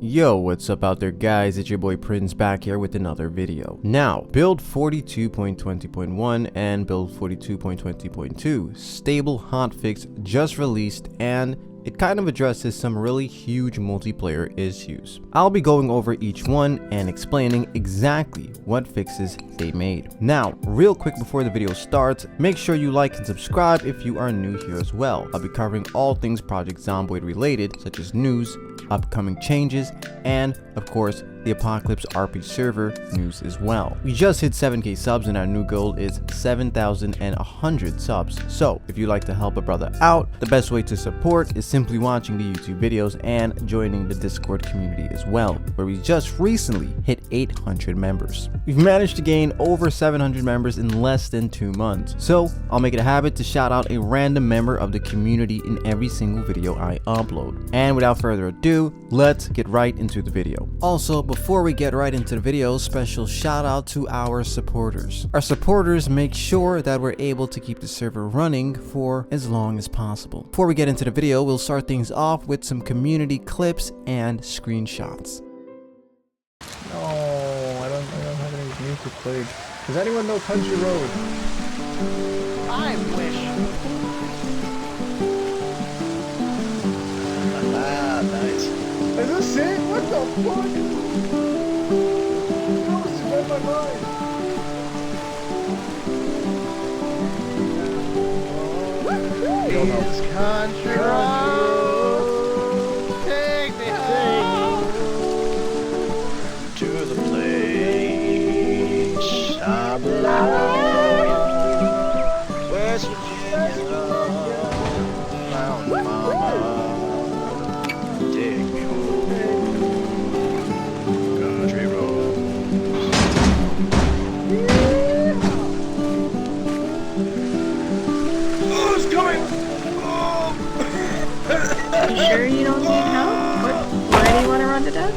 Yo, what's up out there guys, it's your boy Prince back here with another video. Now, build 42.20.1 and build 42.20.2 stable hotfix just released, and it kind of addresses some really huge multiplayer issues. I'll be going over each one and explaining exactly what fixes they made. Now, real quick before the video starts, make sure you like and subscribe if you are new here as well. I'll be covering all things Project Zomboid related, such as news, upcoming changes, and of course the Apocalypse RP server news as well. We just hit 7k subs and our new goal is 7,100 subs. So if you'd like to help a brother out, the best way to support is simply watching the YouTube videos and joining the Discord community as well, where we just recently hit 800 members. We've managed to gain over 700 members in less than 2 months. So I'll make it a habit to shout out a random member of the community in every single video I upload. And without further ado, let's get right into the video. Also, before we get right into the video, special shout out to our supporters. Our supporters make sure that we're able to keep the server running for as long as possible. Before we get into the video, we'll start things off with some community clips and screenshots. No, I don't have any music played. Does anyone know Country Road? I wish. Nice. Is this it? What the fuck? That was in my mind. You know this country road. Take me home to the place I belong. West Virginia, Mountain Mama, take me home. Country road. Oh, it's coming! You sure you don't need help? Where do you want to run to death?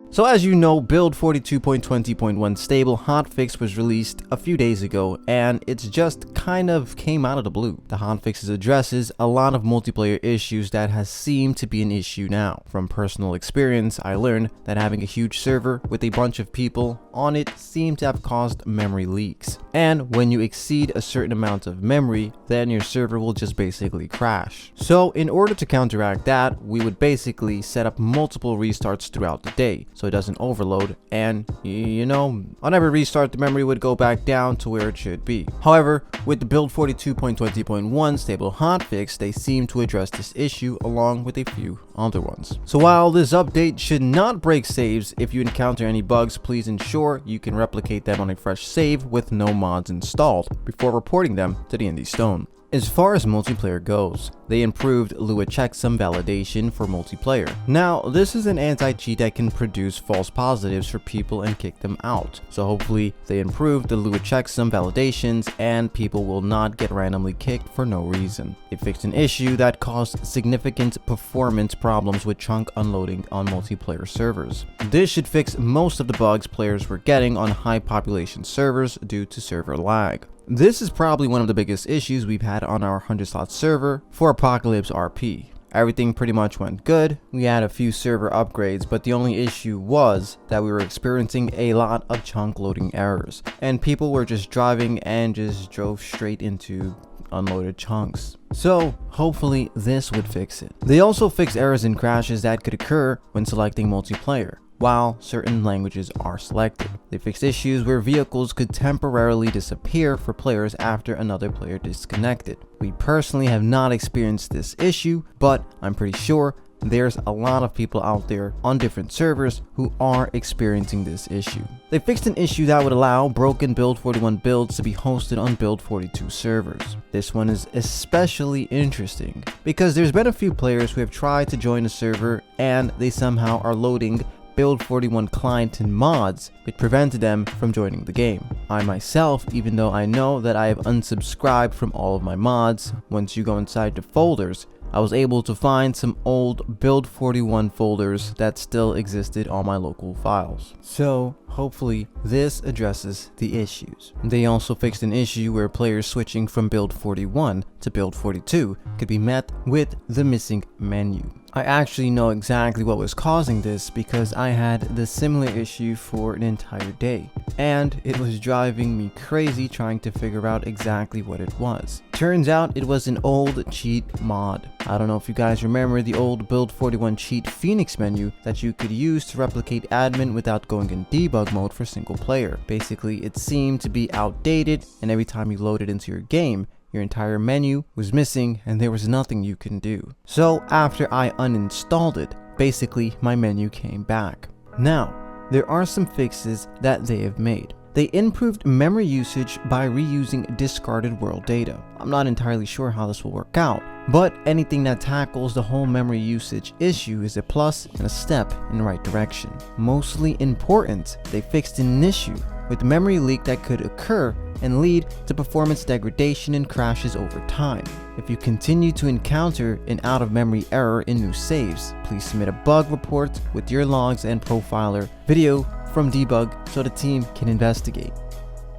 So as you know, build 42.20.1 stable hotfix was released a few days ago, and it's just kind of came out of the blue. The hotfix addresses a lot of multiplayer issues that has seemed to be an issue now. From personal experience, I learned that having a huge server with a bunch of people on it seemed to have caused memory leaks. And when you exceed a certain amount of memory, then your server will just basically crash. So in order to counteract that, we would basically set up multiple restarts throughout the day, so it doesn't overload, and you know, on every restart the memory would go back down to where it should be. However, with the build 42.20.1 stable hotfix, they seem to address this issue along with a few other ones. So while this update should not break saves, if you encounter any bugs, please ensure you can replicate them on a fresh save with no mods installed before reporting them to the Indie Stone. As far as multiplayer goes, they improved Lua checksum validation for multiplayer. Now, this is an anti-cheat that can produce false positives for people and kick them out. So hopefully they improved the Lua checksum validations and people will not get randomly kicked for no reason. They fixed an issue that caused significant performance problems with chunk unloading on multiplayer servers. This should fix most of the bugs players were getting on high population servers due to server lag. This is probably one of the biggest issues we've had on our 100-slot server for Apocalypse RP. Everything pretty much went good. We had a few server upgrades, but the only issue was that we were experiencing a lot of chunk loading errors, and people were just driving and just drove straight into unloaded chunks. So hopefully this would fix it. They also fixed errors and crashes that could occur when selecting multiplayer while certain languages are selected. They fixed issues where vehicles could temporarily disappear for players after another player disconnected. We personally have not experienced this issue, but I'm pretty sure there's a lot of people out there on different servers who are experiencing this issue. They fixed an issue that would allow broken build 41 builds to be hosted on build 42 servers. This one is especially interesting because there's been a few players who have tried to join a server and they somehow are loading build 41 client and mods, which prevented them from joining the game. I myself, even though I know that I have unsubscribed from all of my mods, once you go inside the folders, I was able to find some old build 41 folders that still existed on my local files. So hopefully this addresses the issues. They also fixed an issue where players switching from build 41 to build 42 could be met with the missing menu. I actually know exactly what was causing this because I had the similar issue for an entire day, and it was driving me crazy trying to figure out exactly what it was. Turns out it was an old cheat mod. I don't know if you guys remember the old build 41 cheat Phoenix menu that you could use to replicate admin without going in debug mode for single player. Basically, it seemed to be outdated, and every time you load it into your game, your entire menu was missing and there was nothing you can do. So after I uninstalled it, basically my menu came back. Now, there are some fixes that they have made. They improved memory usage by reusing discarded world data. I'm not entirely sure how this will work out, but anything that tackles the whole memory usage issue is a plus and a step in the right direction. Mostly important, they fixed an issue with memory leak that could occur and lead to performance degradation and crashes over time. If you continue to encounter an out-of-memory error in new saves, please submit a bug report with your logs and profiler video from debug so the team can investigate.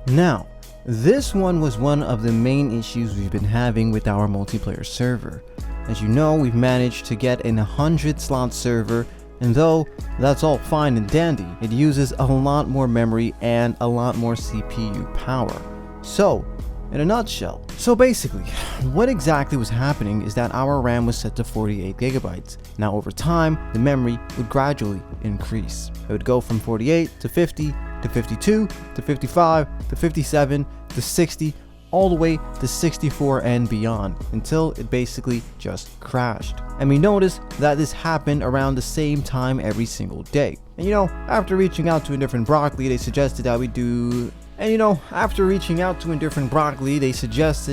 Now, this one was one of the main issues we've been having with our multiplayer server. As you know, we've managed to get an 100-slot server, and though that's all fine and dandy, it uses a lot more memory and a lot more CPU power. So, in a nutshell, basically, what exactly was happening is that our RAM was set to 48 gigabytes. Now over time, the memory would gradually increase. It would go from 48 to 50 to 52 to 55 to 57 to 60, all the way to 64 and beyond, until it basically just crashed. And we noticed that this happened around the same time every single day. And after reaching out to Indifferent Broccoli, they suggested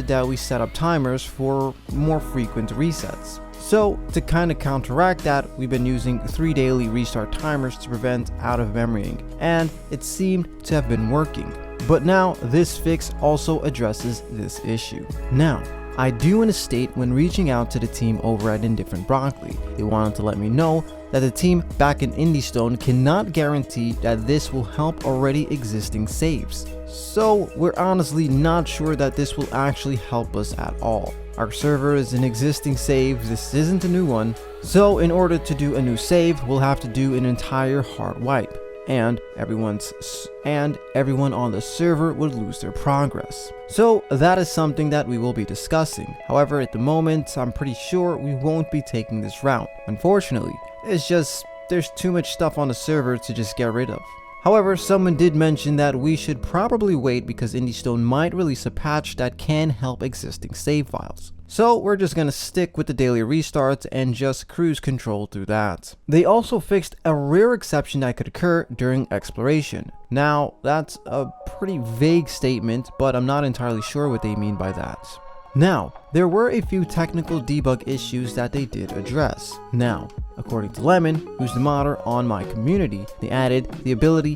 that we set up timers for more frequent resets. So to kind of counteract that, we've been using 3 daily restart timers to prevent out of memorying, and it seemed to have been working. But now this fix also addresses this issue. Now, I do want to state when reaching out to the team over at Indifferent Broccoli, they wanted to let me know that the team back in Indystone cannot guarantee that this will help already existing saves. So we're honestly not sure that this will actually help us at all. Our server is an existing save, this isn't a new one. So in order to do a new save, we'll have to do an entire hard wipe, and everyone on the server would lose their progress. So that is something that we will be discussing. However, at the moment, I'm pretty sure we won't be taking this route. Unfortunately, it's just there's too much stuff on the server to just get rid of. However, someone did mention that we should probably wait because Indystone might release a patch that can help existing save files. So we're just gonna stick with the daily restarts and just cruise control through that. They also fixed a rare exception that could occur during exploration. Now, that's a pretty vague statement, but I'm not entirely sure what they mean by that. Now, there were a few technical debug issues that they did address. Now, according to Lemon, who's the modder on my community, they added the ability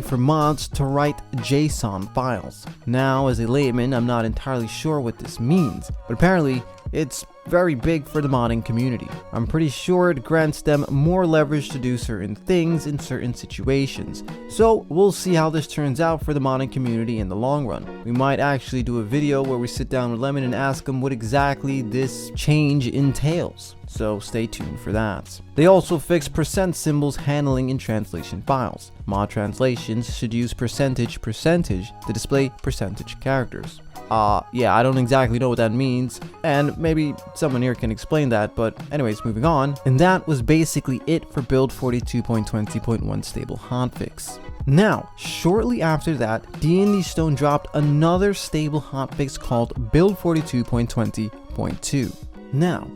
for mods to write JSON files. Now, as a layman, I'm not entirely sure what this means, but apparently it's very big for the modding community. I'm pretty sure it grants them more leverage to do certain things in certain situations. So we'll see how this turns out for the modding community in the long run. We might actually do a video where we sit down with Lemon and ask him what exactly this change entails. So stay tuned for that. They also fixed % symbols handling in translation files. Mod translations should use percentage to display percentage characters. Yeah, I don't exactly know what that means, and maybe someone here can explain that, but anyways, moving on. And that was basically it for build 42.20.1 stable hotfix. Now, shortly after that, Indystone dropped another stable hotfix called build 42.20.2. Now,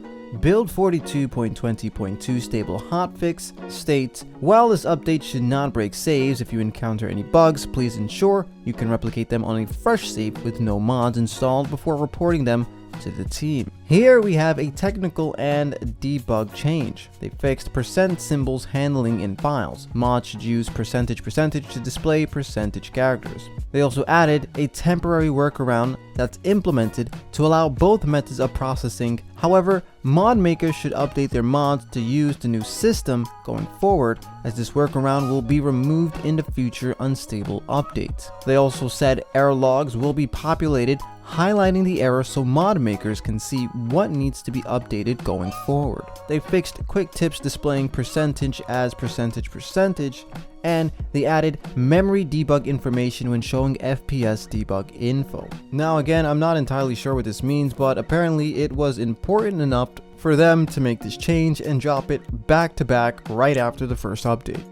build 42.20.2 stable hotfix states, while this update should not break saves, if you encounter any bugs, please ensure you can replicate them on a fresh save with no mods installed before reporting them to the team. Here we have a technical and debug change. They fixed percent symbols handling in files. Mods should use percentage to display percentage characters. They also added a temporary workaround that's implemented to allow both methods of processing. However, mod makers should update their mods to use the new system going forward, as this workaround will be removed in the future unstable updates. They also said error logs will be populated, highlighting the error so mod makers can see what needs to be updated going forward. They fixed quick tips displaying percentage as percentage, and they added memory debug information when showing FPS debug info. Now again, I'm not entirely sure what this means, but apparently it was important enough for them to make this change and drop it back to back right after the first update.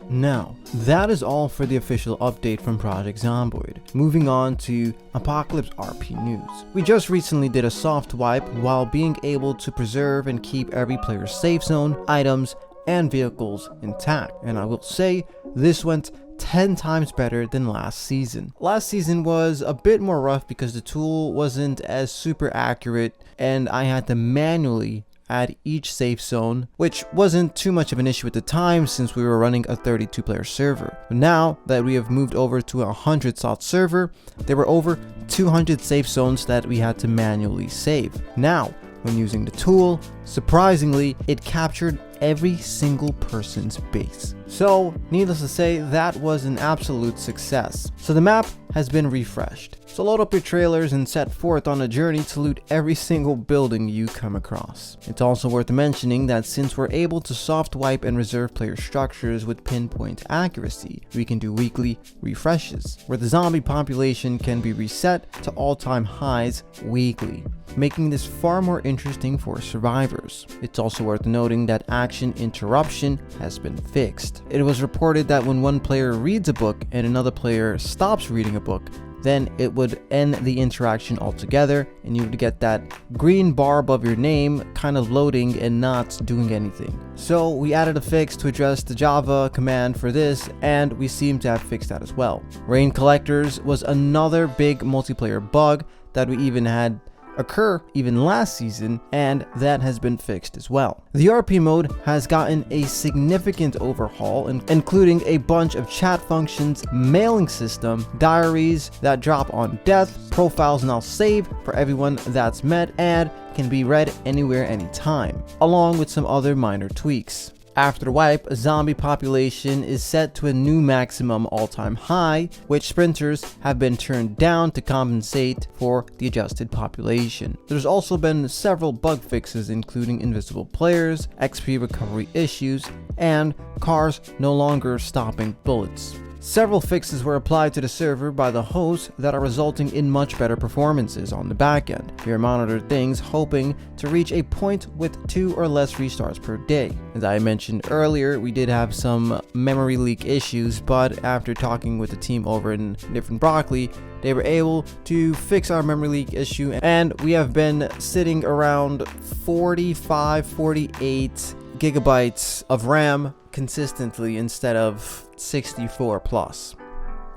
Now, that is all for the official update from Project Zomboid. Moving on to Apocalypse RP news. We just recently did a soft wipe while being able to preserve and keep every player's safe zone, items, and vehicles intact. And I will say, this went 10 times better than last season. Last season was a bit more rough because the tool wasn't as super accurate and I had to manually add each safe zone, which wasn't too much of an issue at the time since we were running a 32-player server. But now that we have moved over to a 100-slot server, there were over 200 safe zones that we had to manually save. Now, when using the tool, surprisingly, it captured every single person's base. So, needless to say, that was an absolute success. So the map has been refreshed. So load up your trailers and set forth on a journey to loot every single building you come across. It's also worth mentioning that since we're able to soft wipe and reserve player structures with pinpoint accuracy, we can do weekly refreshes, where the zombie population can be reset to all-time highs weekly, making this far more interesting for survivors. It's also worth noting that action interruption has been fixed. It was reported that when one player reads a book and another player stops reading a book, then it would end the interaction altogether and you would get that green bar above your name kind of loading and not doing anything. So we added a fix to address the Java command for this, and we seem to have fixed that as well. Rain collectors was another big multiplayer bug that we even had occur even last season, and that has been fixed as well. The RP mode has gotten a significant overhaul, including a bunch of chat functions, mailing system, diaries that drop on death, profiles now save for everyone that's met and can be read anywhere anytime, along with some other minor tweaks. After the wipe, a zombie population is set to a new maximum all-time high, which sprinters have been turned down to compensate for the adjusted population. There's also been several bug fixes, including invisible players, XP recovery issues, and cars no longer stopping bullets. Several fixes were applied to the server by the host that are resulting in much better performances on the back end. We are monitoring things, hoping to reach a point with 2 or less restarts per day. As I mentioned earlier, we did have some memory leak issues, but after talking with the team over in Different Broccoli, they were able to fix our memory leak issue, and we have been sitting around 45-48 gigabytes of RAM consistently instead of 64 plus.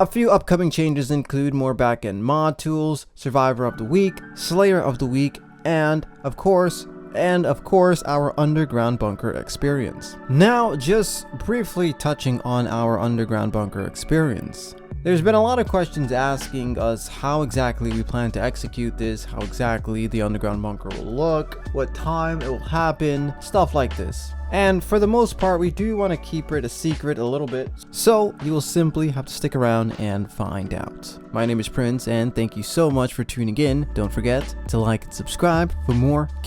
A few upcoming changes include more backend mod tools, Survivor of the Week, Slayer of the Week, and of course our underground bunker experience. Now, just briefly touching on our underground bunker experience. There's been a lot of questions asking us how exactly we plan to execute this, how exactly the underground bunker will look, what time it will happen, stuff like this. And for the most part, we do want to keep it a secret a little bit, so you will simply have to stick around and find out. My name is Prince, and thank you so much for tuning in. Don't forget to like and subscribe for more